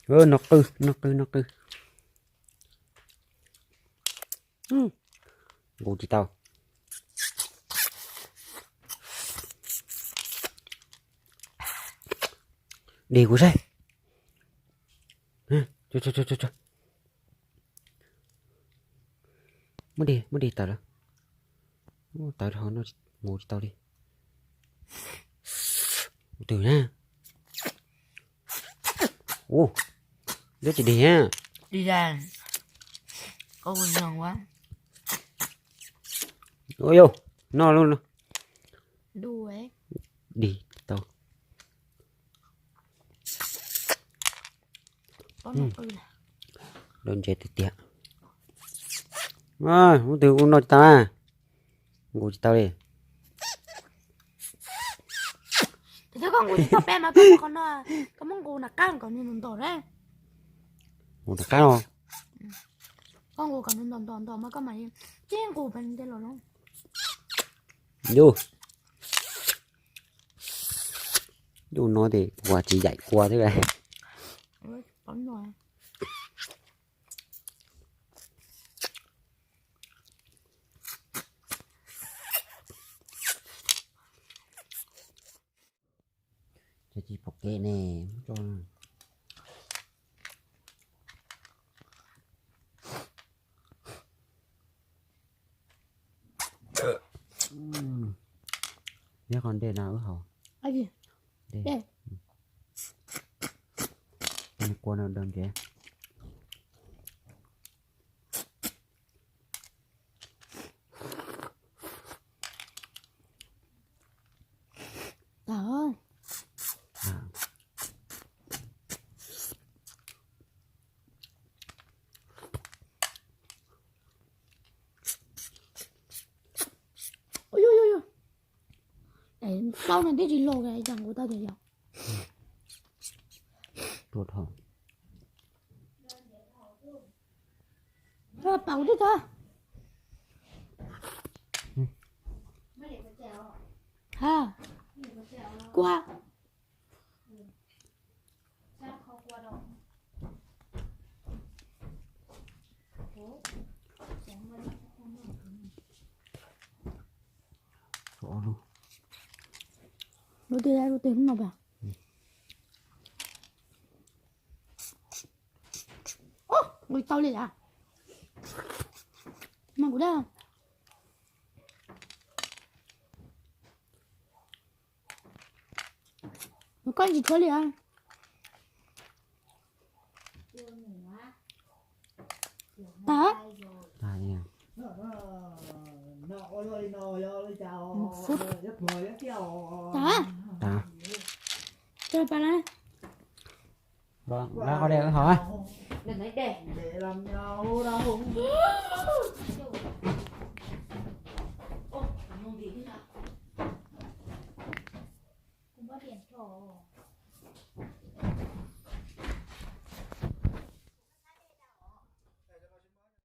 Nó cư. Ngủ chị tao. Đi của xe. Cho. Mới đi tao đó. Tao thôi nó ngủ chị tao đi. Từ nha. Ô, đứa chị đi ha. Đi ra. Có buồn giòn quá. Ôi vô, no luôn. Đu ấy. Đi tao. Có một ư nè. Đơn chết tiệt. Rồi, từ uống nó tao à. Ngủ chị tao đi. Thì con ngủ tao bé mà con mong ngủ là can còn nhìn tỏ đấy. Ngủ được cái không? Con ngủ còn nhìn tỏ mà con mày chứ ngủ bên đây rồi không? Vô nói thì quả chỉ dạy qua thế này. Đúng rồi. Cho chị phục kệ nè. Cho nhớ con đây nào ở hầu. Cái gì? Đây. Con qua nào đơn kìa. Đó. Ôi. Đấy, sau này đi chỉ lô cái chẳng của tao thì đâu. Tuột hầu. Rồi bảo đi thôi. Ha. Qua. Rõ luôn. Nó đi đây, nó tìm mà bảo. Ô, người tao đi à? Mà của đây không? Nó có gì có liền? Đó. Nha. Một phút. Đó. Đó. Cho bà này. Vâng, ra khỏi đây nữa hả? Đừng lấy để làm nhau đâu. Ô, không gì thế nào? Không có tiền cho.